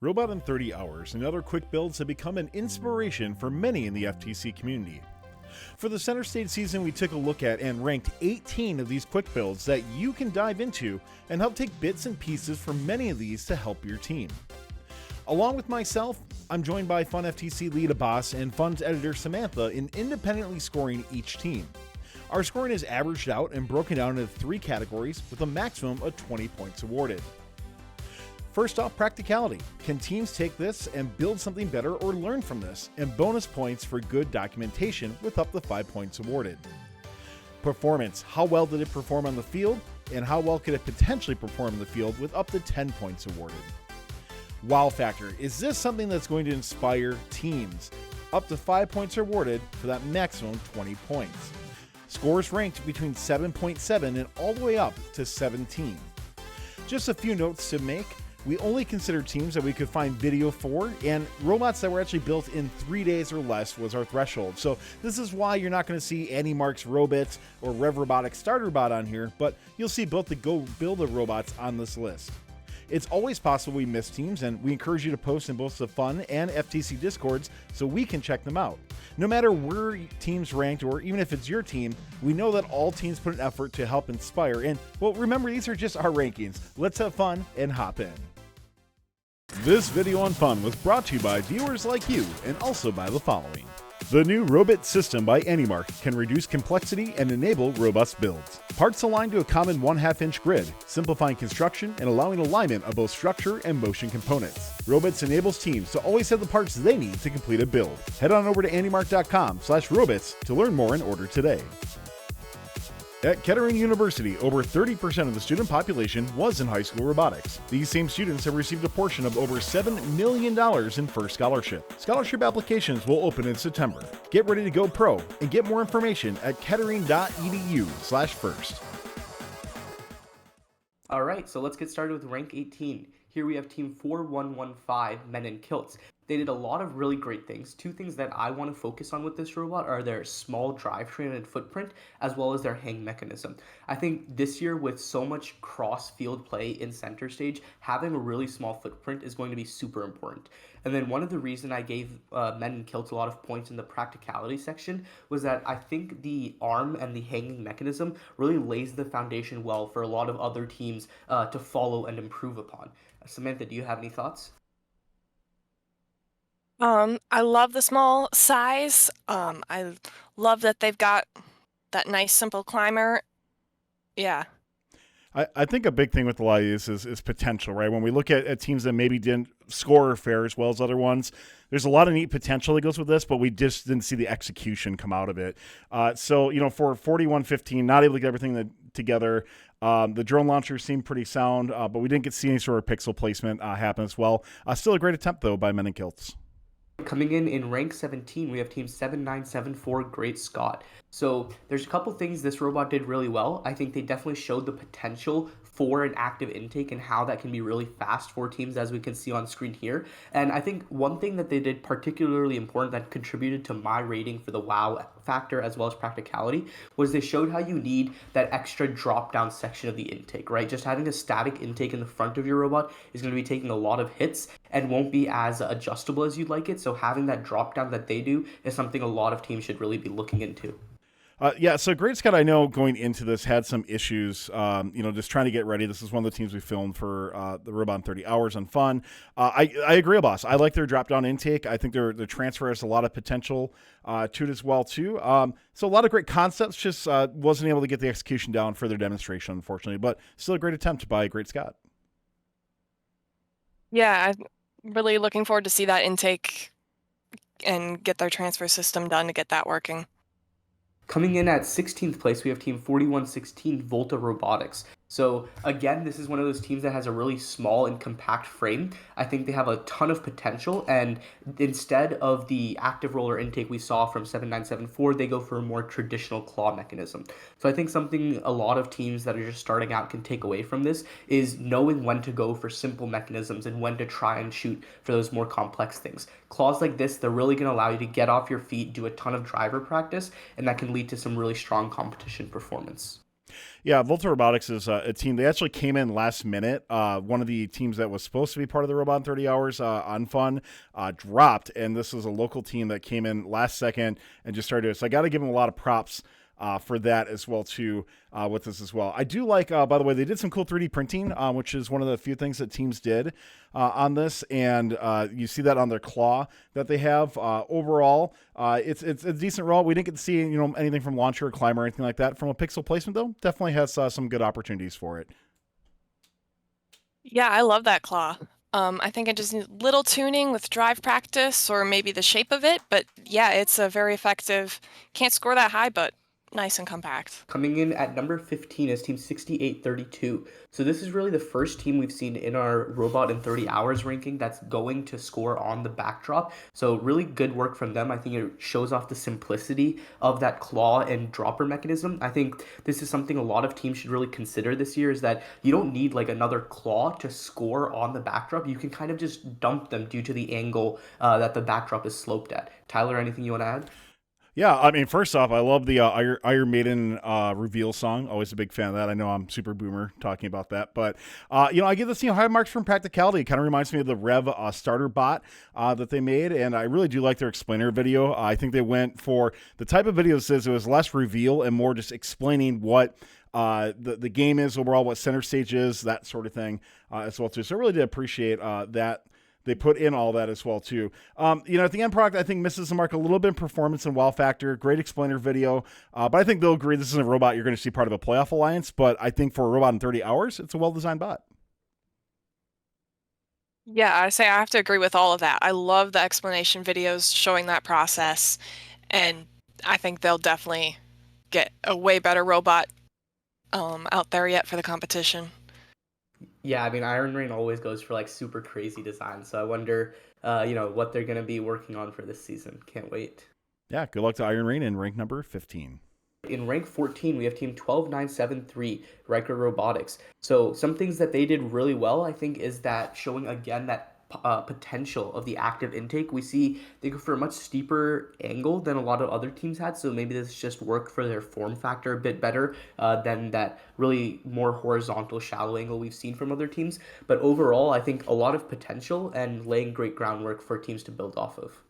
Robot in 30 Hours and other quick builds have become an inspiration for many in the FTC community. For the Center Stage season, we took a look at and ranked 18 of these quick builds that you can dive into and help take bits and pieces from many of these to help your team. Along with myself, I'm joined by FUN FTC lead Aabhas and FUN's editor Samantha in independently scoring each team. Our scoring is averaged out and broken down into 3 categories with a maximum of 20 points awarded. First off, practicality. Can teams take this and build something better or learn from this? And bonus points for good documentation with up to 5 points awarded. Performance. How well did it perform on the field? And how well could it potentially perform in the field with up to 10 points awarded? Wow factor. Is this something that's going to inspire teams? Up to 5 points are awarded for that maximum 20 points. Scores ranked between 7.7 and all the way up to 17. Just a few notes to make. We only considered teams that we could find video for, and robots that were actually built in 3 days or less was our threshold. So this is why you're not going to see Andy Mark's Robots or Rev Robotics Starter Bot on here, but you'll see both the goBilda robots on this list. It's always possible we miss teams, and we encourage you to post in both the FUN and FTC Discords so we can check them out. No matter where teams ranked, or even if it's your team, we know that all teams put an effort to help inspire. And, well, remember, these are just our rankings. Let's have fun and hop in. This video on FUN was brought to you by viewers like you, and also by the following. The new Robot system by AnyMark can reduce complexity and enable robust builds. Parts aligned to a common 1/2 inch grid, simplifying construction and allowing alignment of both structure and motion components. Robots enables teams to always have the parts they need to complete a build. Head on over to anymark.com/robots to learn more and order today. At Kettering University, over 30% of the student population was in high school robotics. These same students have received a portion of over $7 million in FIRST scholarship. Scholarship applications will open in September. Get ready to go pro and get more information at kettering.edu/first. All right, so let's get started with rank 18. Here we have team 4115, Men in Kilts. They did a lot of really great things. 2 things that I want to focus on with this robot are their small drivetrain and footprint, as well as their hang mechanism. I think this year, with so much cross-field play in center stage, having a really small footprint is going to be super important. And then one of the reasons I gave Men in Kilts a lot of points in the practicality section was that I think the arm and the hanging mechanism really lays the foundation well for a lot of other teams to follow and improve upon. Samantha, do you have any thoughts? I love the small size. I love that they've got that nice simple climber. Yeah. I think a big thing with a lot of these is potential, right? When we look at teams that maybe didn't score fair as well as other ones, there's a lot of neat potential that goes with this, but we just didn't see the execution come out of it. So, for 4115, not able to get everything together. The drone launcher seemed pretty sound, but we didn't get to see any sort of pixel placement happen as well. Still a great attempt, though, by Men in Kilts. Coming in rank 17, we have team 7974 Great Scott. So there's a couple things this robot did really well. I think they definitely showed the potential for an active intake and how that can be really fast for teams, as we can see on screen here. And I think one thing that they did particularly important that contributed to my rating for the wow factor as well as practicality was they showed how you need that extra drop down section of the intake, right? Just having a static intake in the front of your robot is going to be taking a lot of hits and won't be as adjustable as you'd like it. So having that drop down that they do is something a lot of teams should really be looking into. So Great Scott, I know going into this had some issues, just trying to get ready. This is one of the teams we filmed for the Robot in 30 Hours on FUN. I agree, Aabhas. I like their drop-down intake. I think their transfer has a lot of potential to it as well, too. So a lot of great concepts, just wasn't able to get the execution down for their demonstration, unfortunately. But still a great attempt by Great Scott. Yeah, I'm really looking forward to see that intake and get their transfer system done to get that working. Coming in at 16th place, we have team 4116 Volta Robotics. So again, this is one of those teams that has a really small and compact frame. I think they have a ton of potential, and instead of the active roller intake we saw from 7974, they go for a more traditional claw mechanism. So I think something a lot of teams that are just starting out can take away from this is knowing when to go for simple mechanisms and when to try and shoot for those more complex things. Claws like this, they're really going to allow you to get off your feet, do a ton of driver practice, and that can lead to some really strong competition performance. Yeah, Volta Robotics is a team. They actually came in last minute. One of the teams that was supposed to be part of the Robot in 30 Hours on Fun dropped, and this is a local team that came in last second and just started it. So I got to give them a lot of props for that as well too with this as well. I do like, by the way, they did some cool 3D printing, which is one of the few things that teams did on this, and you see that on their claw that they have. Overall, it's a decent roll. We didn't get to see anything from launcher or climber or anything like that. From a pixel placement though, definitely has some good opportunities for it. Yeah, I love that claw. I think it just needs little tuning with drive practice or maybe the shape of it, but yeah, it's a very effective. Can't score that high, but nice and compact. Coming in at number 15 is Team 6832. So this is really the first team we've seen in our Robot in 30 Hours ranking that's going to score on the backdrop. So really good work from them. I think it shows off the simplicity of that claw and dropper mechanism. I think this is something a lot of teams should really consider this year, is that you don't need like another claw to score on the backdrop. You can kind of just dump them due to the angle that the backdrop is sloped at. Tyler, anything you want to add? Yeah, I mean, first off, I love the Iron Maiden reveal song. Always a big fan of that. I know I'm super boomer talking about that, but I give this high marks from practicality. It kind of reminds me of the Rev starter bot that they made, and I really do like their explainer video. I think they went for the type of video that says it was less reveal and more just explaining what the game is overall, what center stage is, that sort of thing as well too. So I really did appreciate that. They put in all that as well too. At the end product, I think misses the mark a little bit in performance and wow factor. Great explainer video, but I think they'll agree this isn't a robot you're going to see part of a playoff alliance. But I think for a Robot in 30 Hours, it's a well-designed bot. Yeah, I say I have to agree with all of that. I love the explanation videos showing that process, and I think they'll definitely get a way better robot out there yet for the competition. Yeah, I mean, Iron Rain always goes for like super crazy design, so I wonder, what they're gonna be working on for this season. Can't wait. Yeah, good luck to Iron Rain in rank number 15. In rank 14, we have team 12973, Reicher Robotics. So some things that they did really well, I think, is that showing again that potential of the active intake. We see they go for a much steeper angle than a lot of other teams had, so maybe this just worked for their form factor a bit better than that really more horizontal shallow angle we've seen from other teams. But overall, I think a lot of potential and laying great groundwork for teams to build off of.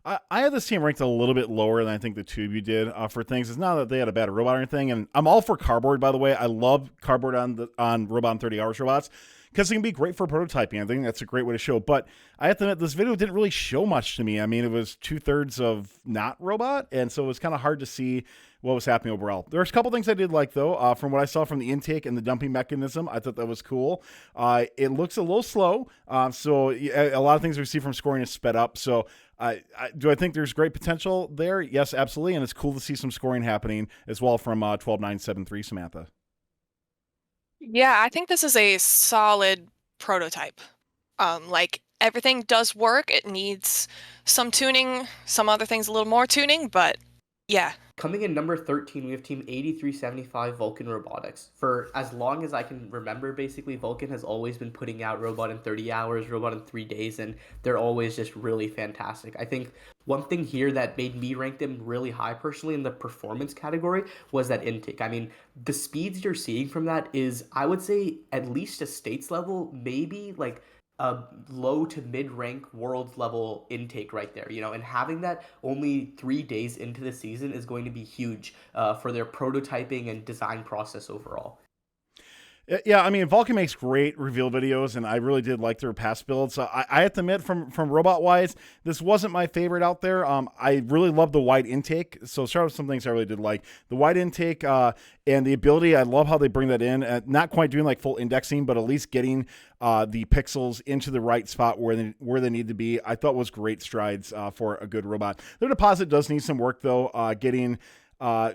I had this team ranked a little bit lower than I think the two of you did for things. It's not that they had a bad robot or anything, and I'm all for cardboard, by the way. I love cardboard on Robot in 30 Hours robots because it can be great for prototyping. I think that's a great way to show. But I have to admit, this video didn't really show much to me. I mean, it was 2/3 of not robot, and so it was kind of hard to see what was happening overall. There's a couple things I did like, though, from what I saw from the intake and the dumping mechanism. I thought that was cool. It looks a little slow, so a lot of things we see from scoring is sped up. So do I think there's great potential there? Yes, absolutely, and it's cool to see some scoring happening as well from 12973, Samantha. Yeah, I think this is a solid prototype. Like everything does work. It needs some tuning, some other things a little more tuning, but yeah. Coming in number 13, we have team 8375 Vulcan Robotics. For as long as I can remember, basically, Vulcan has always been putting out Robot in 30 Hours, Robot in 3 days, and they're always just really fantastic. I think one thing here that made me rank them really high personally in the performance category was that intake. I mean, the speeds you're seeing from that is, I would say, at least a states level, maybe like a low to mid rank world level intake right there, and having that only 3 days into the season is going to be huge for their prototyping and design process overall. Yeah, I mean, Vulcan makes great reveal videos, and I really did like their past builds. I have to admit, from robot-wise, this wasn't my favorite out there. I really love the wide intake, so start with some things I really did like. The wide intake and the ability, I love how they bring that in. Not quite doing like full indexing, but at least getting the pixels into the right spot where they need to be, I thought was great strides for a good robot. Their deposit does need some work, though, getting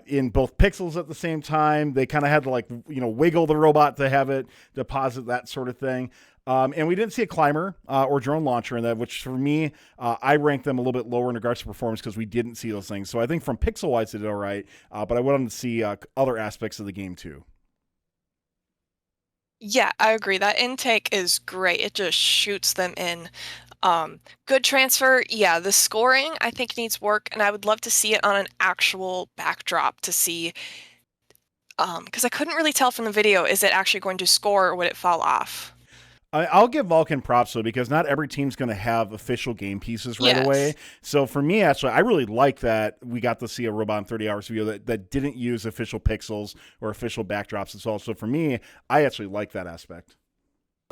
in both pixels at the same time. They kind of had to wiggle the robot to have it deposit, that sort of thing. And we didn't see a climber or drone launcher in that, which for me, I ranked them a little bit lower in regards to performance because we didn't see those things. So I think from pixel wise, they did all right. But I wanted to see other aspects of the game too. Yeah, I agree. That intake is great. It just shoots them in. Good transfer. Yeah, the scoring I think needs work, and I would love to see it on an actual backdrop to see Because I couldn't really tell from the video, is it actually going to score or would it fall off? I'll give Vulcan props though, because not every team's going to have official game pieces right Yes. away. So for me, actually, I really like that we got to see a robot in 30 hours video that didn't use official pixels or official backdrops as well. So for me, I actually like that aspect.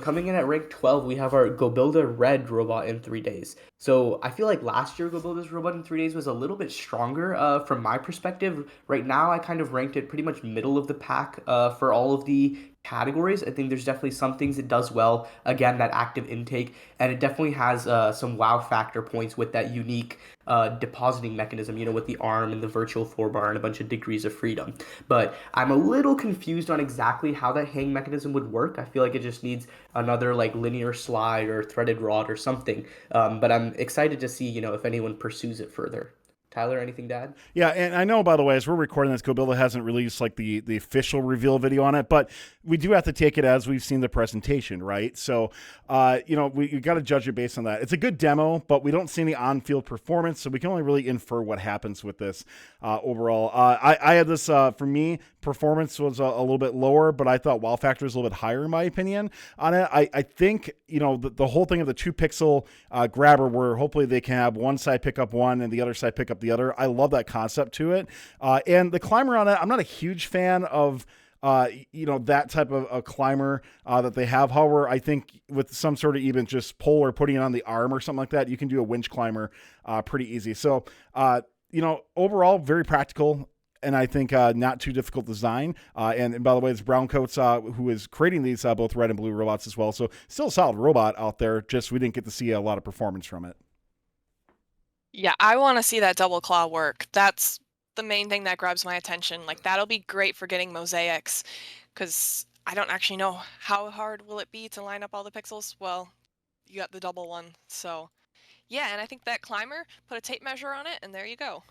Coming in at rank 12, we have our goBilda Red robot in 3 days. So I feel like last year goBilda's robot in 3 days was a little bit stronger from my perspective. Right now, I kind of ranked it pretty much middle of the pack for all of the categories. I think there's definitely some things it does well. Again, that active intake, and it definitely has some wow factor points with that unique depositing mechanism, with the arm and the virtual forebar and a bunch of degrees of freedom. But I'm a little confused on exactly how that hang mechanism would work. I feel like it just needs another like linear slide or threaded rod or something. But I'm excited to see, if anyone pursues it further. Tyler, anything to add? Yeah, and I know, by the way, as we're recording this, goBilda hasn't released like the official reveal video on it, but we do have to take it as we've seen the presentation, right? So, we got to judge it based on that. It's a good demo, but we don't see any on-field performance, so we can only really infer what happens with this overall. I had this, for me, performance was a little bit lower, but I thought wow factor was a little bit higher, in my opinion, on it. I think, the whole thing of the 2-pixel grabber where hopefully they can have one side pick up one and the other side pick up the other. I love that concept to it. And the climber on it, I'm not a huge fan of that type of a climber that they have. However, I think with some sort of even just pull or putting it on the arm or something like that, you can do a winch climber pretty easy. So, overall, very practical. And I think not too difficult design. And by the way, it's Browncoats who is creating these both red and blue robots as well. So still a solid robot out there. Just we didn't get to see a lot of performance from it. Yeah, I want to see that double claw work. That's the main thing that grabs my attention. Like, that'll be great for getting mosaics, because I don't actually know how hard will it be to line up all the pixels. Well, you got the double one. So, yeah, and I think that climber, put a tape measure on it, and there you go.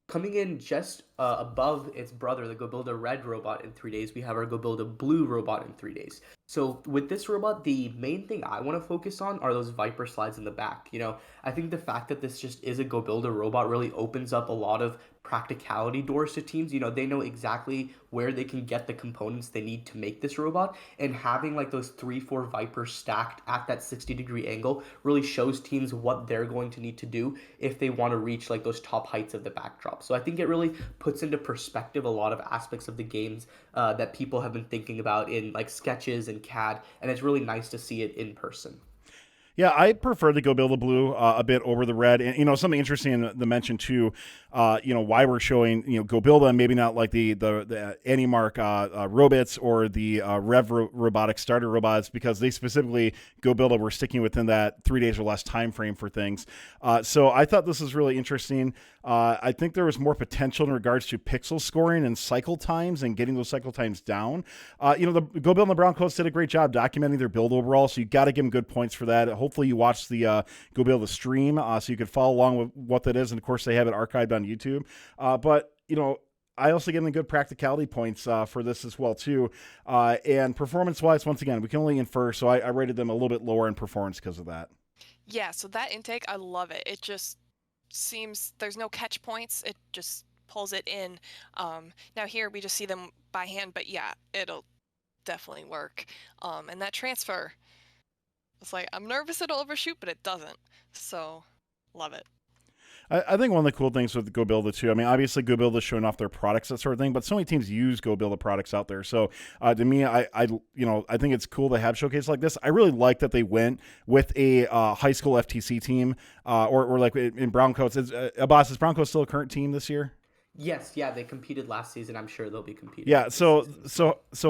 Coming in just above its brother, the goBilda Red robot in 3 days, we have our goBilda Blue robot in 3 days. So with this robot, the main thing I want to focus on are those Viper slides in the back. I think the fact that this just is a goBilda robot really opens up a lot of practicality doors to teams. They know exactly where they can get the components they need to make this robot, and having like those 3-4 Vipers stacked at that 60-degree angle really shows teams what they're going to need to do if they want to reach like those top heights of the backdrop. So I think it really puts into perspective a lot of aspects of the games that people have been thinking about in like sketches and CAD, and it's really nice to see it in person. Yeah, I prefer the goBilda Blue a bit over the red. And, something interesting to mention, too, why we're showing, goBilda and maybe not like the AnyMark robots or the Rev Robotics starter robots, because they specifically, goBilda, were sticking within that 3 days or less time frame for things. So I thought this was really interesting. I think there was more potential in regards to pixel scoring and cycle times and getting those cycle times down. The goBilda and the Browncoats did a great job documenting their build overall, so you got to give them good points for that. Hopefully you watched the goBilda stream so you could follow along with what that is, and of course they have it archived on YouTube. But I also give them good practicality points for this as well too. And performance-wise, once again, we can only infer, so I rated them a little bit lower in performance because of that. Yeah, so that intake, I love it. It just seems there's no catch points. It just pulls it in. Now here we just see them by hand, but yeah, it'll definitely work. And that transfer, it's like, I'm nervous it'll overshoot, but it doesn't. So, love it. I think one of the cool things with goBilda too, I mean, obviously goBilda is showing off their products, that sort of thing, but so many teams use goBilda products out there. So to me, I think it's cool to have showcases like this. I really like that they went with a high school FTC team, or like in Browncoats. Aabhas, is Browncoats still a current team this year? Yes, yeah, they competed last season. I'm sure they'll be competing. Yeah, so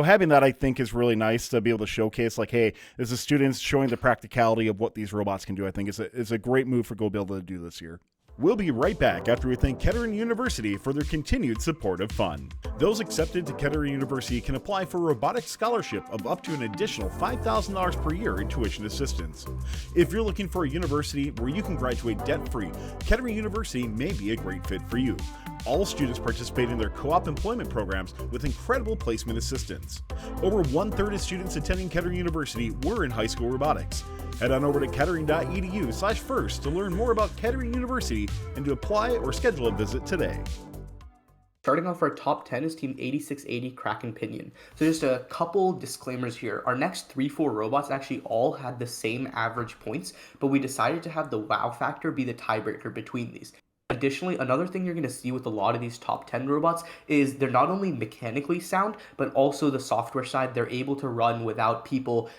having that, I think, is really nice to be able to showcase, like, hey, this is students showing the practicality of what these robots can do. I think it's a great move for goBilda to do this year. We'll be right back after we thank Kettering University for their continued support of FUN. Those accepted to Kettering University can apply for a robotics scholarship of up to an additional $5,000 per year in tuition assistance. If you're looking for a university where you can graduate debt-free, Kettering University may be a great fit for you. All students participate in their co-op employment programs with incredible placement assistance. Over 1/3 of students attending Kettering University were in high school robotics. Head on over to kettering.edu/first to learn more about Kettering University and to apply or schedule a visit today. Starting off our top 10 is Team 8680 Kraken Pinion. So just a couple disclaimers here. Our next 3-4 robots actually all had the same average points, but we decided to have the wow factor be the tiebreaker between these. Additionally, another thing you're going to see with a lot of these top 10 robots is they're not only mechanically sound, but also the software side. They're able to run without people,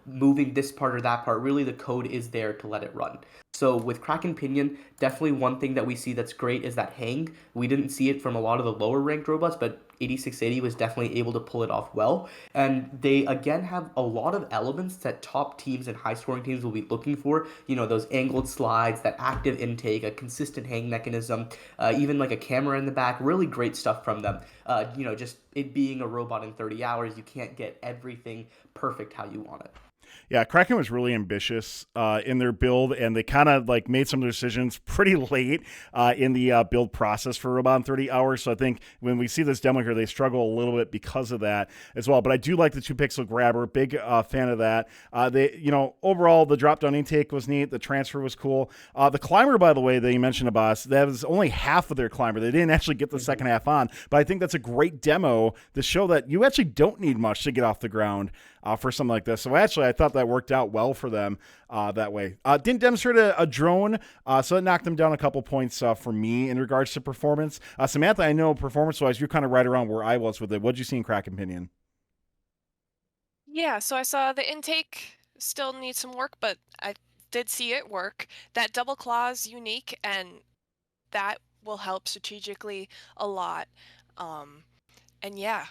moving this part or that part. Really, the code is there to let it run. So with Kraken Pinion, definitely one thing that we see that's great is that hang. We didn't see it from a lot of the lower ranked robots, but 8680 was definitely able to pull it off well. And they again have a lot of elements that top teams and high scoring teams will be looking for. Those angled slides, that active intake, a consistent hang mechanism, even like a camera in the back. Really great stuff from them. Just it being a robot in 30 hours, you can't get everything perfect how you want it. Yeah, Kraken was really ambitious in their build, and they kind of like made some decisions pretty late in the build process for Robot in 30 hours. So I think when we see this demo here, they struggle a little bit because of that as well. But I do like the 2-pixel grabber, big fan of that. Overall, the drop down intake was neat. The transfer was cool. The climber, by the way, that you mentioned, Aabhas, that was only half of their climber. They didn't actually get the second half on, but I think that's a great demo to show that you actually don't need much to get off the ground for something like this. So actually, I thought that worked out well for them that way. Didn't demonstrate a drone, so it knocked them down a couple points for me in regards to performance. Samantha, I know performance-wise, you're kind of right around where I was with it. What did you see in Kraken Pinion? Yeah, so I saw the intake still needs some work, but I did see it work. That double claw is unique, and that will help strategically a lot. And yeah,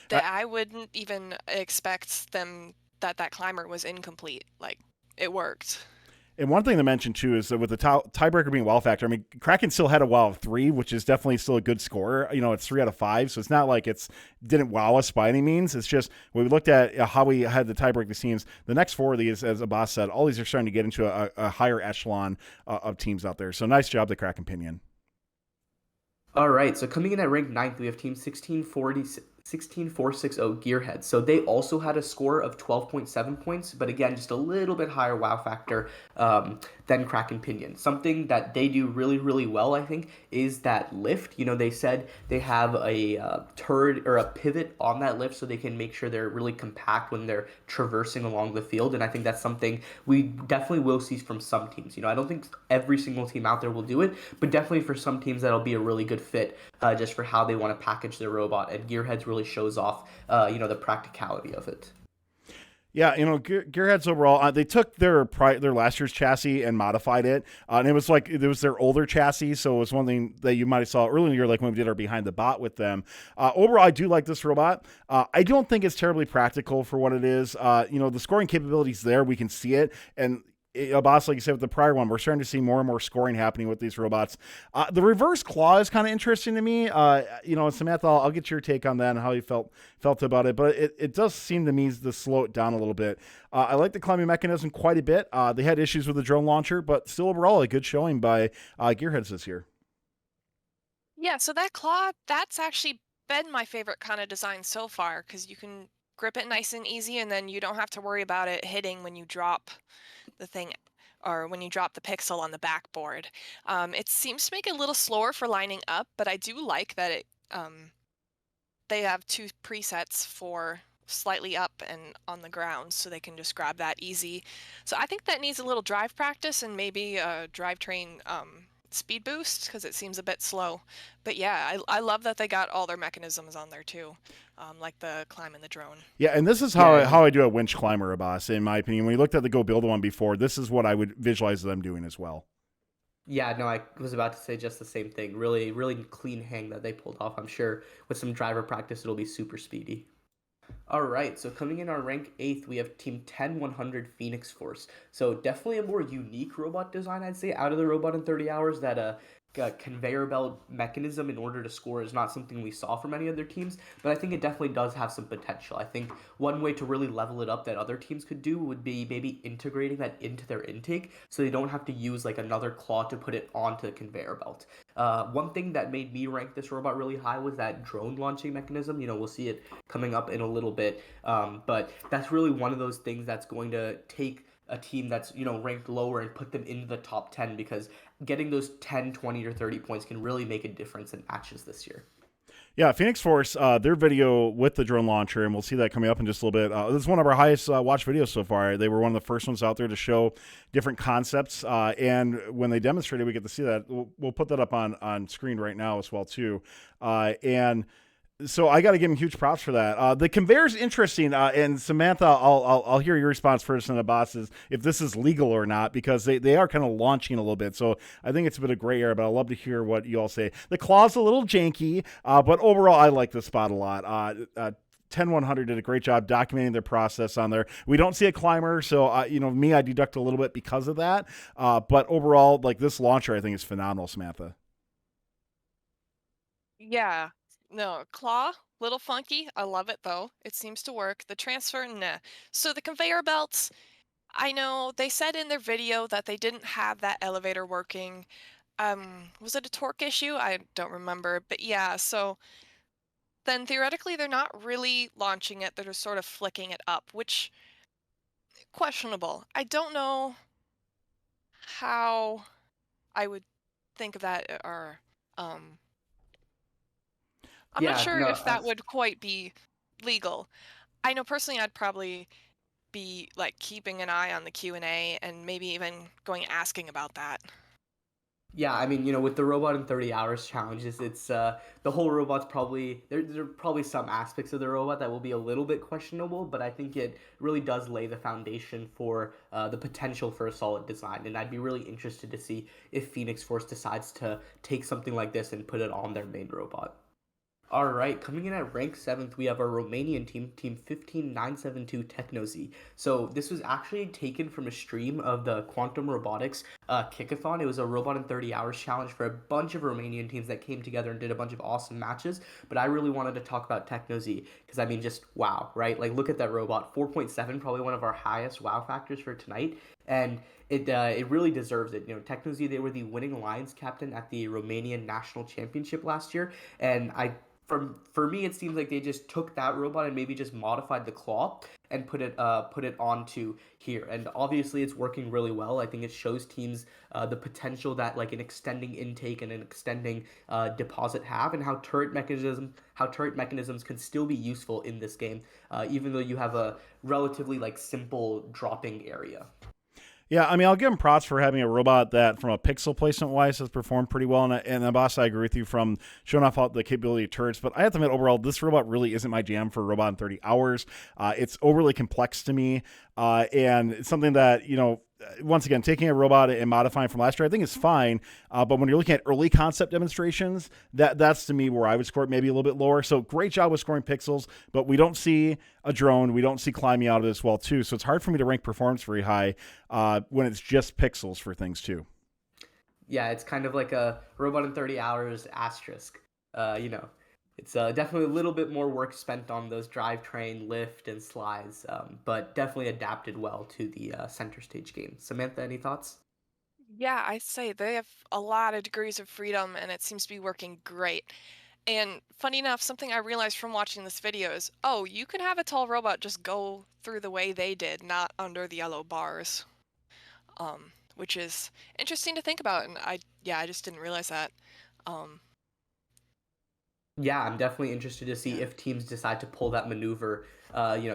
that I wouldn't even expect that climber was incomplete. Like, it worked. And one thing to mention, too, is that with the tiebreaker being wow factor, I mean, Kraken still had a wow of 3, which is definitely still a good score. It's 3 out of 5, so it's not like it's didn't wow us by any means. It's just when we looked at how we had the tiebreak teams, the next 4 of these, as Aabhas said, all these are starting to get into a higher echelon of teams out there. So nice job, the Kraken Pinion. All right, so coming in at rank 9th, we have team 16460 GEarheads. So they also had a score of 12.7 points, but again, just a little bit higher wow factor than Kraken Pinion. Something that they do really, really well, I think, is that lift. They said they have a turret or a pivot on that lift so they can make sure they're really compact when they're traversing along the field. And I think that's something we definitely will see from some teams. I don't think every single team out there will do it, but definitely for some teams that'll be a really good fit just for how they want to package their robot. And GEarheads really shows off, the practicality of it. Yeah, GearHeads overall, they took their last year's chassis and modified it, and it was their older chassis, so it was one thing that you might have saw earlier in the year, like when we did our Behind the Bot with them. Overall, I do like this robot. I don't think it's terribly practical for what it is. The scoring capabilities there, we can see it, and Aabhas, like you said with the prior one, we're starting to see more and more scoring happening with these robots. The reverse claw is kind of interesting to me. Samantha, I'll get your take on that and how you felt about it, but it does seem to me to slow it down a little bit. I like the climbing mechanism quite a bit. They had issues with the drone launcher, but still overall a good showing by GearHeads this year. Yeah, so that claw, that's actually been my favorite kind of design so far, because you can grip it nice and easy, and then you don't have to worry about it hitting when you drop the thing or when you drop the pixel on the backboard. It seems to make it a little slower for lining up, but I do like that they have 2 presets for slightly up and on the ground, so they can just grab that easy. So I think that needs a little drive practice and maybe a drivetrain speed boost, because it seems a bit slow. But yeah, I love that they got all their mechanisms on there too, like the climb and the drone. Yeah, and this is how I do a winch climber, Aabhas, in my opinion. When we looked at the goBilda one before, this is what I would visualize them doing as well. Yeah, no, I was about to say just the same thing. Really, really clean hang that they pulled off. I'm sure with some driver practice, it'll be super speedy. All right, so coming in our rank 8th, we have Team 10100 Phoenix Force. So definitely a more unique robot design, I'd say, out of the Robot in 30 Hours. That conveyor belt mechanism in order to score is not something we saw from any other teams, but I think it definitely does have some potential. I think one way to really level it up that other teams could do would be maybe integrating that into their intake so they don't have to use like another claw to put it onto the conveyor belt. One thing that made me rank this robot really high was that drone launching mechanism. We'll see it coming up in a little bit, but that's really one of those things that's going to take a team that's, ranked lower and put them into the top 10, because getting those 10, 20, or 30 points can really make a difference in matches this year. Yeah, Phoenix Force, their video with the drone launcher, and we'll see that coming up in just a little bit. This is one of our highest watched videos so far. They were one of the first ones out there to show different concepts, and when they demonstrated, we get to see that. We'll put that up on screen right now as well, too. And so I got to give him huge props for that. The conveyor's interesting, and Samantha, I'll hear your response first, and Aabhas, if this is legal or not, because they are kind of launching a little bit. So I think it's a bit of gray area, but I'd love to hear what you all say. The claw's a little janky, but overall I like the spot a lot. 10100 did a great job documenting their process on there. We don't see a climber, so I deduct a little bit because of that. But overall, like, this launcher, I think is phenomenal, Samantha. Yeah. No, claw, little funky. I love it though. It seems to work. The transfer, nah. So the conveyor belts, I know they said in their video that they didn't have that elevator working. Was it a torque issue? I don't remember, but yeah, so then theoretically they're not really launching it. They're just sort of flicking it up, which questionable. I don't know how I would think of that, or I'm not sure if that would quite be legal. I know personally I'd probably be like keeping an eye on the Q&A and maybe even asking about that. Yeah, I mean, with the robot in 30 hours challenges, it's the whole robot's probably there are probably some aspects of the robot that will be a little bit questionable, but I think it really does lay the foundation for the potential for a solid design. And I'd be really interested to see if Phoenix Force decides to take something like this and put it on their main robot. All right, coming in at rank 7th, we have our Romanian team, Team 15972 TechnoZ. So this was actually taken from a stream of the Quantum Robotics Kickathon. It was a robot in 30 hours challenge for a bunch of Romanian teams that came together and did a bunch of awesome matches. But I really wanted to talk about TechnoZ because, I mean, just wow, right? Like, look at that robot, 4.7, probably one of our highest wow factors for tonight. And it really deserves it. TechnoZ, they were the winning Lions captain at the Romanian National Championship last year. And for me, it seems like they just took that robot and maybe just modified the claw and put it onto here. And obviously, it's working really well. I think it shows teams the potential that, like, an extending intake and an extending deposit have, and how turret mechanisms can still be useful in this game, even though you have a relatively, like, simple dropping area. Yeah, I mean, I'll give him props for having a robot that, from a pixel placement wise, has performed pretty well. And Aabhas, I agree with you from showing off all the capability of turrets. But I have to admit, overall, this robot really isn't my jam for a robot in 30 hours. It's overly complex to me, and it's something that, once again, taking a robot and modifying from last year, I think is fine. But when you're looking at early concept demonstrations, that's to me where I would score it maybe a little bit lower. So great job with scoring pixels, but we don't see a drone. We don't see climbing out of this well, too. So it's hard for me to rank performance very high when it's just pixels for things, too. Yeah, it's kind of like a robot in 30 hours asterisk. It's definitely a little bit more work spent on those drivetrain, lift, and slides, but definitely adapted well to the center stage game. Samantha, any thoughts? Yeah, I say they have a lot of degrees of freedom, and it seems to be working great. And funny enough, something I realized from watching this video is, oh, you can have a tall robot just go through the way they did, not under the yellow bars, which is interesting to think about. And I just didn't realize that. Yeah, I'm definitely interested to see if teams decide to pull that maneuver,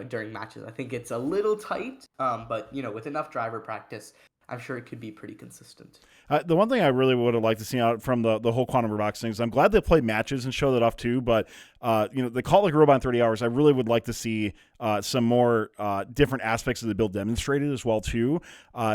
during matches. I think it's a little tight, but with enough driver practice, I'm sure it could be pretty consistent. The one thing I really would have liked to see out from the whole Quantum Robotics thing is I'm glad they played matches and show that off too. But they call it like a robot in 30 hours. I really would like to see some more different aspects of the build demonstrated as well too.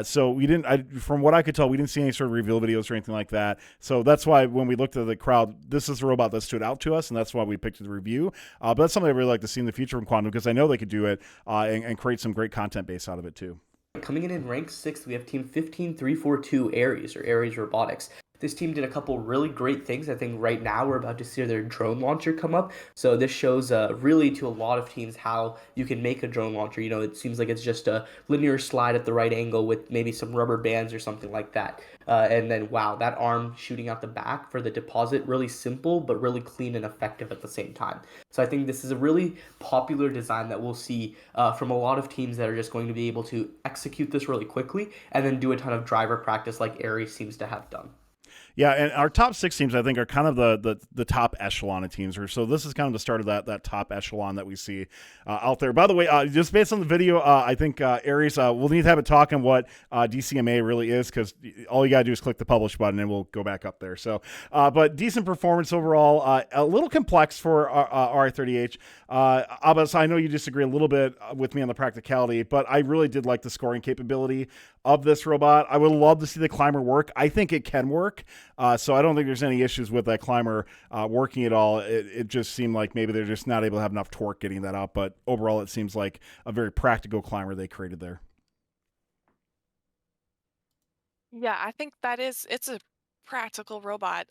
So we didn't. From what I could tell, we didn't see any sort of reveal videos or anything like that. So that's why when we looked at the crowd, this is the robot that stood out to us, and that's why we picked the review. But that's something I really like to see in the future from Quantum, because I know they could do it and create some great content base out of it too. Coming in rank 6th, we have Team 15342 Aries, or Aries Robotics. This team did a couple really great things. I think right now we're about to see their drone launcher come up. So this shows really to a lot of teams how you can make a drone launcher. You know, it seems like it's just a linear slide at the right angle with maybe some rubber bands or something like that. And then, wow, that arm shooting out the back for the deposit, really simple, but really clean and effective at the same time. So I think this is a really popular design that we'll see from a lot of teams that are just going to be able to execute this really quickly and then do a ton of driver practice like Aries seems to have done. Yeah, and our top 6 teams, I think, are kind of the top echelon of teams. So this is kind of the start of that top echelon that we see out there. By the way, just based on the video, I think Aries, we'll need to have a talk on what DCMA really is, because all you got to do is click the publish button and we'll go back up there. So, but decent performance overall, a little complex for Ri30H. Aabhas, I know you disagree a little bit with me on the practicality, but I really did like the scoring capability of this robot. I would love to see the climber work. I think it can work. So I don't think there's any issues with that climber working at all. It just seemed like maybe they're just not able to have enough torque getting that up. But overall, it seems like a very practical climber they created there. Yeah, I think it's a practical robot.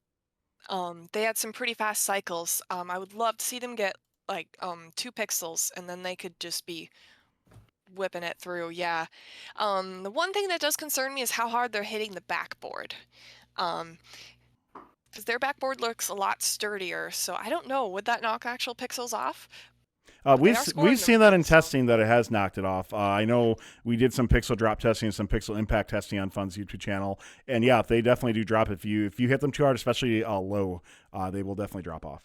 They had some pretty fast cycles. I would love to see them get like 2 pixels, and then they could just be whipping it through. Yeah. The one thing that does concern me is how hard they're hitting the backboard. Because their backboard looks a lot sturdier, so I don't know. Would that knock actual pixels off? We've seen that in testing that it has knocked it off. I know we did some pixel drop testing and some pixel impact testing on FUN's YouTube channel, and yeah, they definitely do drop. If you hit them too hard, especially low, they will definitely drop off.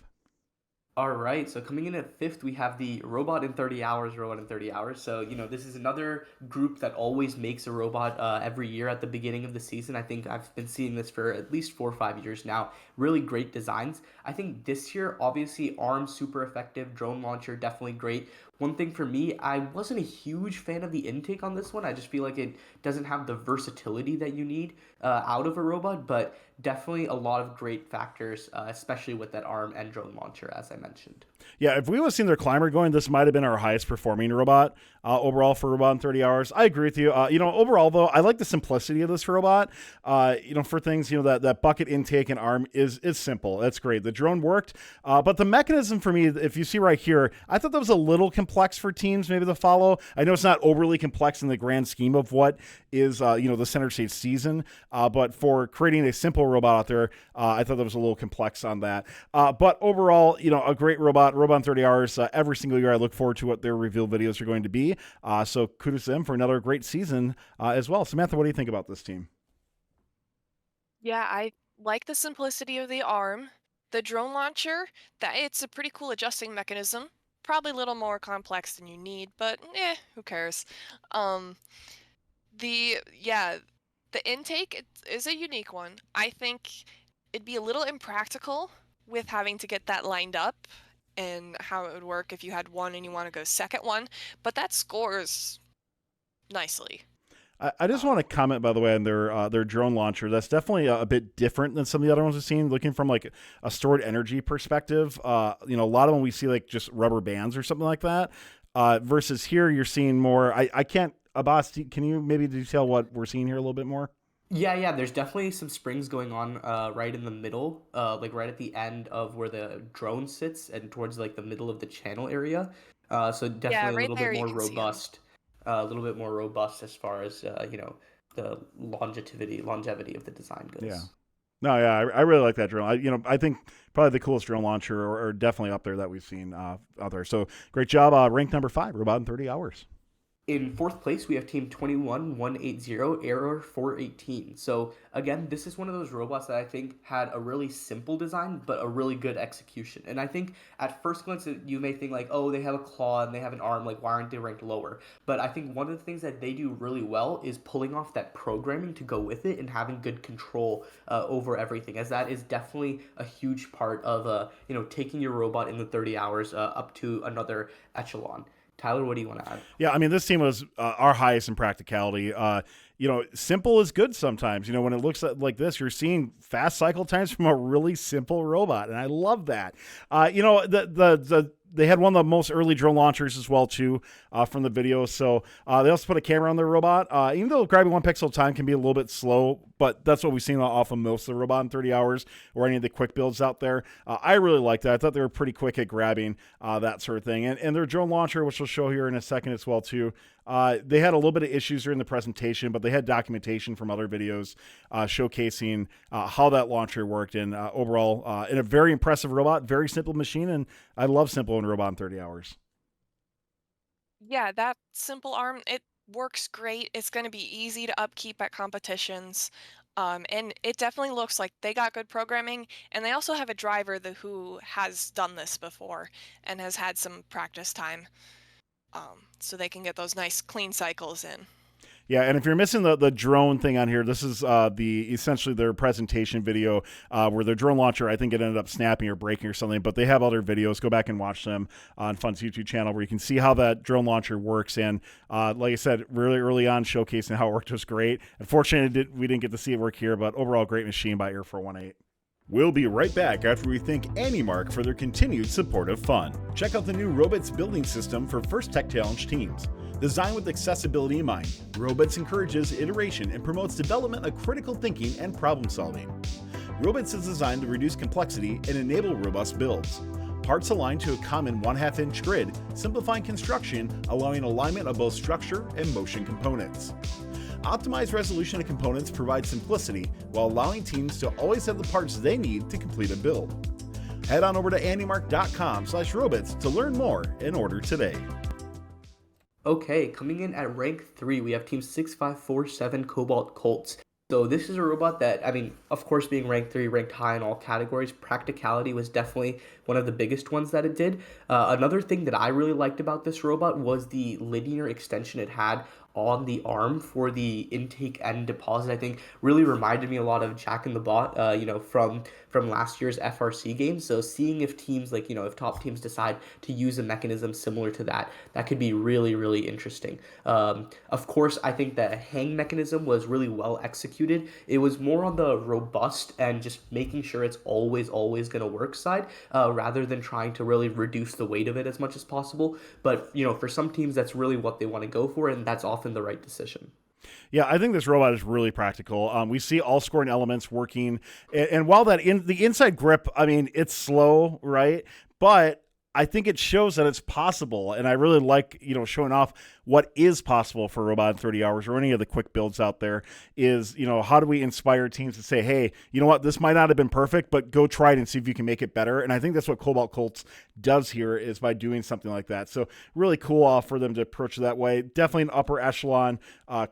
All right, so coming in at 5th, we have the Robot in 30 Hours, Robot in 30 Hours. So, you know, this is another group that always makes a robot every year at the beginning of the season. I think I've been seeing this for at least 4 or 5 years now. Really great designs. I think this year, obviously, ARM, super effective. Drone launcher, definitely great. One thing for me, I wasn't a huge fan of the intake on this one. I just feel like it doesn't have the versatility that you need out of a robot, but definitely a lot of great factors, especially with that ARM and drone launcher, as I mentioned. Yeah, if we would have seen their climber going, this might have been our highest performing robot overall for Robot in 30 Hours. I agree with you. Overall, though, I like the simplicity of this robot. For things, that bucket intake and arm is simple. That's great. The drone worked, but the mechanism for me, if you see right here, I thought that was a little complex for teams maybe to follow. I know it's not overly complex in the grand scheme of what is, the center stage season, but for creating a simple robot out there, I thought that was a little complex on that. But overall, a great robot in 30 Hours. Every single year, I look forward to what their reveal videos are going to be. So kudos to them for another great season as well. Samantha, what do you think about this team? Yeah, I like the simplicity of the arm. The drone launcher, that it's a pretty cool adjusting mechanism. Probably a little more complex than you need, but who cares? The intake is a unique one. I think it'd be a little impractical with having to get that lined up and how it would work if you had one and you want to go second one, but that scores nicely. I just want to comment, by the way, on their drone launcher. That's definitely a bit different than some of the other ones we've seen. Looking from like a stored energy perspective, a lot of them we see like just rubber bands or something like that. Versus here, you're seeing more. I can't. Aabhas, can you maybe detail what we're seeing here a little bit more? Yeah, there's definitely some springs going on right in the middle, like right at the end of where the drone sits and towards like the middle of the channel area. So definitely right a there little you bit more can see 'em. robust, a little bit more robust as far as the longevity of the design goes. Yeah. No, yeah, I really like that drone. I think probably the coolest drone launcher, or definitely up there that we've seen out there. So great job. Ranked number 5, Robot in 30 Hours. In 4th place, we have Team 21180, Error 418. So again, this is one of those robots that I think had a really simple design, but a really good execution. And I think at first glance, you may think like, oh, they have a claw and they have an arm, like why aren't they ranked lower? But I think one of the things that they do really well is pulling off that programming to go with it and having good control over everything, as that is definitely a huge part of taking your robot in the 30 hours up to another echelon. Tyler, what do you want to add? Yeah, I mean, this team was our highest in practicality. Simple is good sometimes. When it looks like this, you're seeing fast cycle times from a really simple robot, and I love that. The they had one of the most early drone launchers as well too from the video. So they also put a camera on their robot. Even though grabbing one pixel at a time can be a little bit slow, but that's what we've seen off of most of the robot in 30 hours or any of the quick builds out there. I really liked that. I thought they were pretty quick at grabbing that sort of thing. And their drone launcher, which we'll show here in a second as well too, they had a little bit of issues during the presentation, but they had documentation from other videos showcasing how that launcher worked. And overall, in a very impressive robot, very simple machine. And I love simple in robot in 30 hours. Yeah, that simple arm, it works great. It's going to be easy to upkeep at competitions. And it definitely looks like they got good programming, and they also have a driver who has done this before and has had some practice time, so they can get those nice clean cycles in. Yeah, and if you're missing the drone thing on here, this is essentially their presentation video where their drone launcher, I think it ended up snapping or breaking or something, but they have other videos. Go back and watch them on FUN's YouTube channel where you can see how that drone launcher works. And like I said, really early on showcasing how it worked was great. Unfortunately, we didn't get to see it work here, but overall great machine by Air418. We'll be right back after we thank AnyMark for their continued support of FUN. Check out the new Robots building system for First Tech Challenge teams. Designed with accessibility in mind, Robots encourages iteration and promotes development of critical thinking and problem solving. Robots is designed to reduce complexity and enable robust builds. Parts align to a common 1/2 inch grid, simplifying construction, allowing alignment of both structure and motion components. Optimized resolution of components provides simplicity while allowing teams to always have the parts they need to complete a build. Head on over to anymark.com/robots to learn more and order today. Okay, coming in at rank 3, we have team 6547 Cobalt Colts. So this is a robot that, I mean, of course, being ranked 3, ranked high in all categories, practicality was definitely one of the biggest ones that it did. Another thing that I really liked about this robot was the linear extension it had on the arm for the intake and deposit. I think really reminded me a lot of Jack in the Bot, from last year's FRC game. So seeing if teams if top teams decide to use a mechanism similar to that could be really, really interesting. Of course, I think the hang mechanism was really well executed. It was more on the robust and just making sure it's always going to work side, rather than trying to really reduce the weight of it as much as possible. But, for some teams, that's really what they want to go for, and that's often the right decision. Yeah, I think this robot is really practical. We see all scoring elements working. And while the inside grip, I mean, it's slow, right? But I think it shows that it's possible. And I really like, showing off what is possible for a robot in 30 hours or any of the quick builds out there is, how do we inspire teams to say, hey, you know what, this might not have been perfect, but go try it and see if you can make it better. And I think that's what Cobalt Colts does here is by doing something like that. So really cool for them to approach it that way. Definitely an upper echelon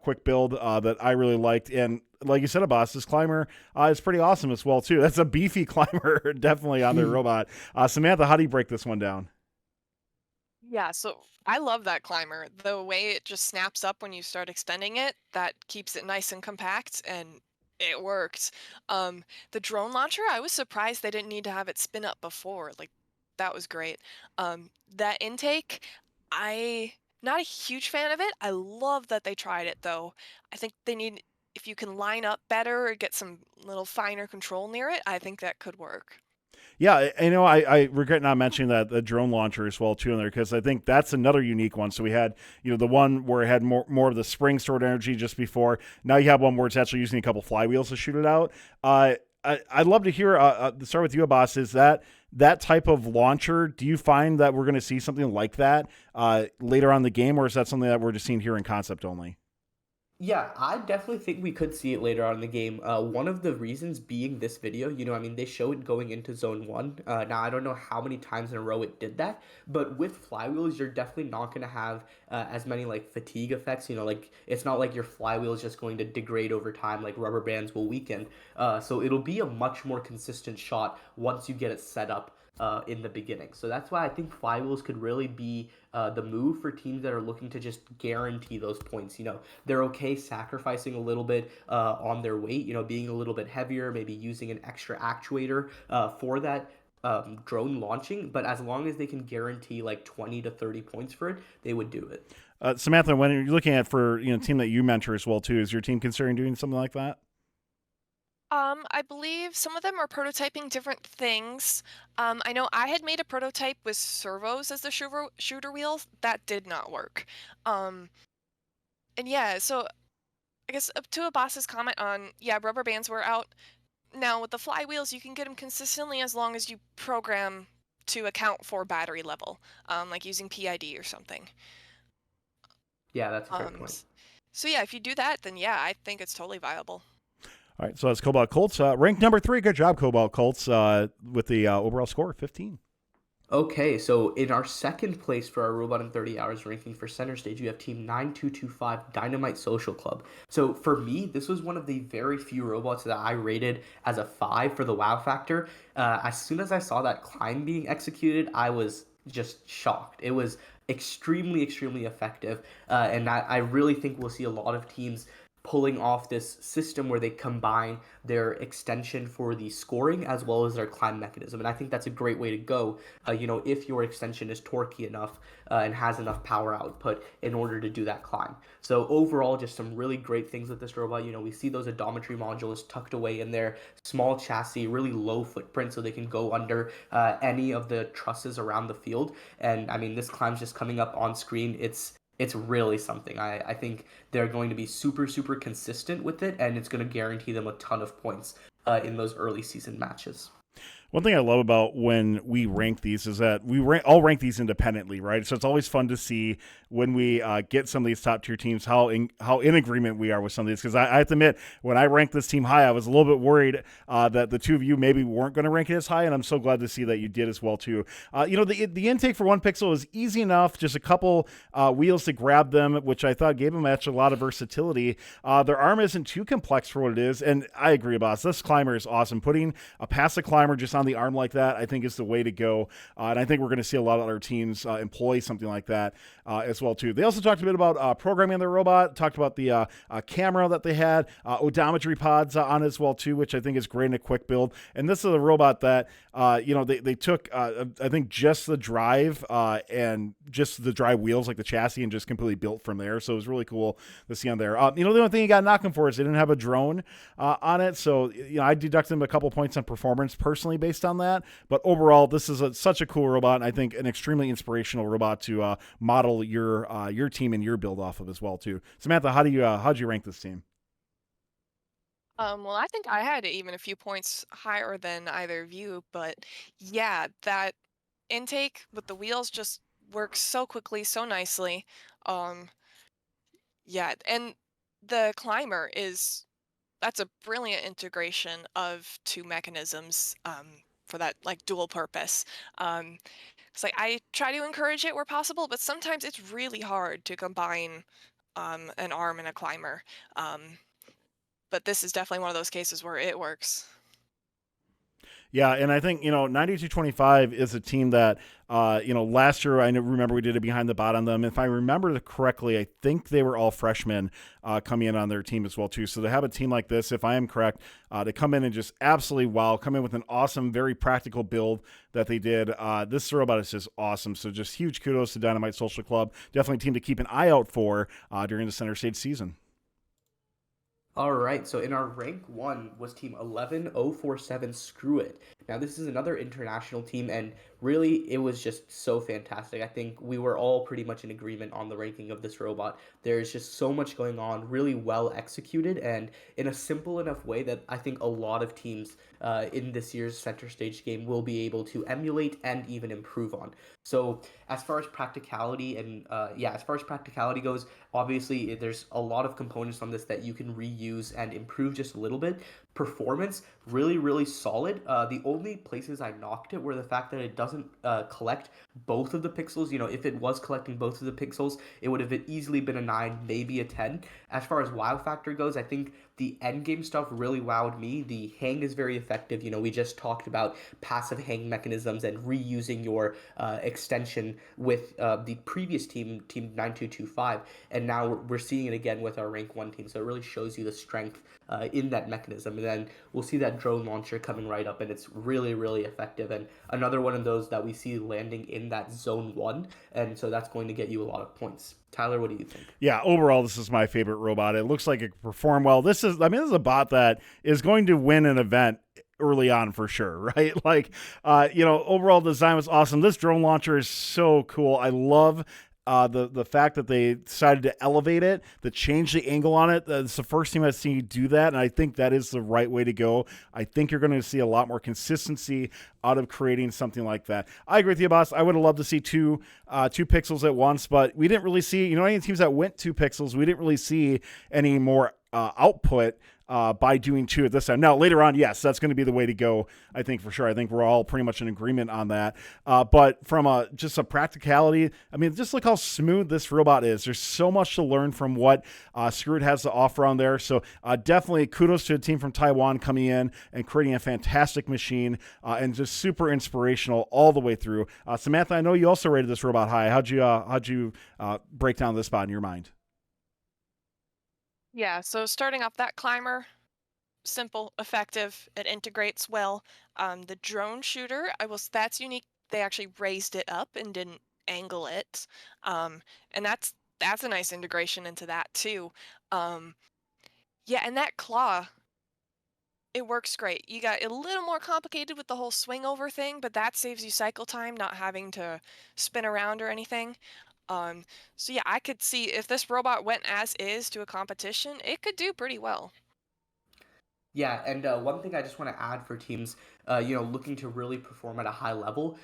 quick build that I really liked. And like you said, Aabhas, this climber is pretty awesome as well, too. That's a beefy climber, definitely on their robot. Samantha, how do you break this one down? Yeah, so I love that climber. The way it just snaps up when you start extending it, that keeps it nice and compact, and it worked. The drone launcher, I was surprised they didn't need to have it spin up before. Like, that was great. That intake, I not a huge fan of it. I love that they tried it though. I think they need if you can line up better or get some little finer control near it, I think that could work. Yeah, I regret not mentioning that the drone launcher as well too in there because I think that's another unique one. So we had the one where it had more of the spring stored energy just before. Now you have one where it's actually using a couple flywheels to shoot it out. I'd love to hear. Start with you, Aabhas. Is that type of launcher? Do you find that we're going to see something like that later on in the game, or is that something that we're just seeing here in concept only? Yeah, I definitely think we could see it later on in the game. One of the reasons being this video, they show it going into zone 1. Now, I don't know how many times in a row it did that, but with flywheels, you're definitely not going to have as many fatigue effects. It's not like your flywheel is just going to degrade over time like rubber bands will weaken. So it'll be a much more consistent shot once you get it set up in the beginning. So that's why I think flywheels could really be the move for teams that are looking to just guarantee those points. They're okay sacrificing a little bit on their weight, being a little bit heavier, maybe using an extra actuator for that drone launching. But as long as they can guarantee 20 to 30 points for it, they would do it. Samantha, when you're looking at for team that you mentor as well too, is your team considering doing something like that? I believe some of them are prototyping different things. I know I had made a prototype with servos as the shooter wheels. That did not work. Um, and yeah, so I guess up to Abbas's comment on, yeah, rubber bands were out. Now with the flywheels, you can get them consistently as long as you program to account for battery level, like using PID or something. Yeah, that's a fair Um, point. s- so yeah, if you do that, then yeah, I think it's totally viable. All right, so that's Cobalt Colts. Ranked number 3. Good job, Cobalt Colts, with the overall score of 15. Okay, so in our second place for our Robot in 30 Hours ranking for Center Stage, we have Team 9225 Dynamite Social Club. So for me, this was one of the very few robots that I rated as a 5 for the wow factor. As soon as I saw that climb being executed, I was just shocked. It was extremely, extremely effective. And I really think we'll see a lot of teams pulling off this system where they combine their extension for the scoring as well as their climb mechanism. And I think that's a great way to go, if your extension is torquey enough and has enough power output in order to do that climb. So overall, just some really great things with this robot. We see those odometry modules tucked away in there, small chassis, really low footprint so they can go under any of the trusses around the field. And I mean, this climb's just coming up on screen. It's really something. I think they're going to be super, super consistent with it, and it's going to guarantee them a ton of points in those early season matches. One thing I love about when we rank these is that all rank these independently, right? So it's always fun to see when we get some of these top tier teams how in agreement we are with some of these. Because I have to admit, when I ranked this team high, I was a little bit worried that the two of you maybe weren't going to rank it as high, and I'm so glad to see that you did as well too. The intake for one pixel is easy enough, just a couple wheels to grab them, which I thought gave them actually a lot of versatility. Their arm isn't too complex for what it is, and I agree, boss. This climber is awesome. Putting a passive climber just on the arm like that, I think is the way to go. And I think we're going to see a lot of other teams employ something like that as well too. They also talked a bit about programming their robot, talked about the camera that they had, odometry pods on as well too, which I think is great in a quick build. And this is a robot that, they took, I think just the drive and just the drive wheels, like the chassis, and just completely built from there. So it was really cool to see on there. The only thing you got to knock them for is they didn't have a drone on it. So, I deduct them a couple points on performance personally based on that. But overall, this is such a cool robot, and I think an extremely inspirational robot to model your team and your build off of as well too. Samantha, how'd you rank this team? Well, I think I had even a few points higher than either of you, but yeah, that intake with the wheels just works so quickly, so nicely. Um, yeah, and the climber that's a brilliant integration of two mechanisms for that like dual purpose. It's like I try to encourage it where possible, but sometimes it's really hard to combine an arm and a climber. But this is definitely one of those cases where it works. Yeah, and I think 9225 is a team that last year I remember we did a behind the bot on them. If I remember correctly, I think they were all freshmen coming in on their team as well too. So to have a team like this, if I am correct, to come in and just absolutely wow, come in with an awesome, very practical build that they did. This robot is just awesome. So just huge kudos to Dynamite Social Club. Definitely a team to keep an eye out for during the Center Stage season. All right, so in our rank 1 was team 11047 Screw It. Now, this is another international team, and really, it was just so fantastic. I think we were all pretty much in agreement on the ranking of this robot. There's just so much going on, really well executed, and in a simple enough way that I think a lot of teams in this year's Center Stage game will be able to emulate and even improve on. So, as far as practicality goes, obviously there's a lot of components on this that you can reuse and improve just a little bit. Performance, really, really solid. The only places I knocked it were the fact that it doesn't collect both of the pixels. If it was collecting both of the pixels, it would have easily been a 9, maybe a 10. As far as wow factor goes, I think the end game stuff really wowed me. The hang is very effective. We just talked about passive hang mechanisms and reusing your extension with the previous team 9225, and now we're seeing it again with our rank 1 team. So it really shows you the strength in that mechanism. And then we'll see that drone launcher coming right up, and it's really, really effective. And another one of those that we see landing in that zone 1, and so that's going to get you a lot of points. Tyler, what do you think? Yeah, overall, this is my favorite robot. It looks like it can perform well. This this is a bot that is going to win an event early on for sure, right? Like, overall design was awesome. This drone launcher is so cool. I love the fact that they decided to elevate it, to change the angle on it. It's the first time I've seen you do that, and I think that is the right way to go. I think you're going to see a lot more consistency out of creating something like that. I agree with you, boss. I would have loved to see two pixels at once, but we didn't really see, any teams that went 2 pixels, we didn't really see any more output by doing 2 at this time. Now, later on, yes, that's going to be the way to go, I think, for sure. I think we're all pretty much in agreement on that. But from just a practicality, just look how smooth this robot is. There's so much to learn from what Screwed has to offer on there. So definitely kudos to the team from Taiwan coming in and creating a fantastic machine and just super inspirational all the way through. Samantha, I know you also rated this robot high. How'd you break down this spot in your mind? Yeah, so starting off that climber, simple, effective, it integrates well. The drone shooter, that's unique. They actually raised it up and didn't angle it. And that's a nice integration into that too. Yeah, and that claw, it works great. You got a little more complicated with the whole swing over thing, but that saves you cycle time, not having to spin around or anything. So yeah, I could see if this robot went as is to a competition, it could do pretty well. Yeah, and one thing I just want to add for teams, looking to really perform at a high level,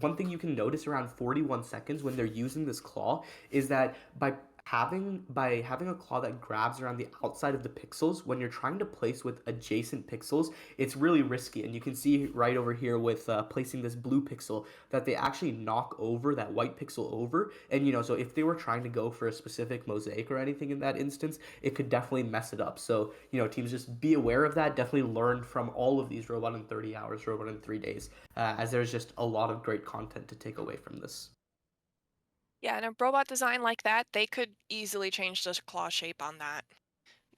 one thing you can notice around 41 seconds when they're using this claw is that by having a claw that grabs around the outside of the pixels, when you're trying to place with adjacent pixels, it's really risky. And you can see right over here with placing this blue pixel that they actually knock over that white pixel over. And so if they were trying to go for a specific mosaic or anything in that instance, it could definitely mess it up. So teams, just be aware of that. Definitely learn from all of these Robot in 30 hours, Robot in 3 days, as there's just a lot of great content to take away from this. Yeah, and a robot design like that, they could easily change the claw shape on that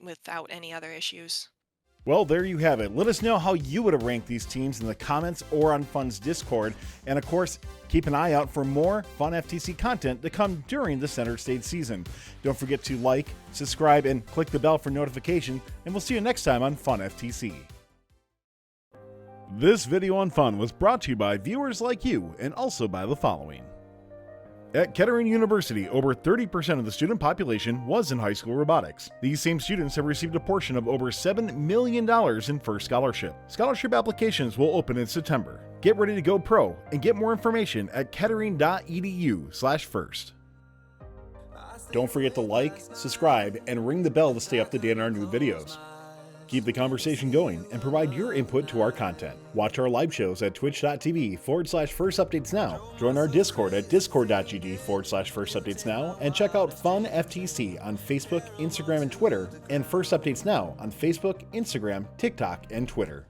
without any other issues. Well, there you have it. Let us know how you would have ranked these teams in the comments or on FUN's Discord. And of course, keep an eye out for more FUN FTC content to come during the Center Stage season. Don't forget to like, subscribe, and click the bell for notification, and we'll see you next time on FUN FTC. This video on FUN was brought to you by viewers like you and also by the following. At Kettering University, over 30% of the student population was in high school robotics. These same students have received a portion of over $7 million in FIRST scholarship. Scholarship applications will open in September. Get ready to go pro and get more information at kettering.edu/first. Don't forget to like, subscribe, and ring the bell to stay up to date on our new videos. Keep the conversation going and provide your input to our content. Watch our live shows at twitch.tv/firstupdatesnow. Join our Discord at discord.gg/firstupdatesnow. And check out FUN FTC on Facebook, Instagram, and Twitter. And First Updates Now on Facebook, Instagram, TikTok, and Twitter.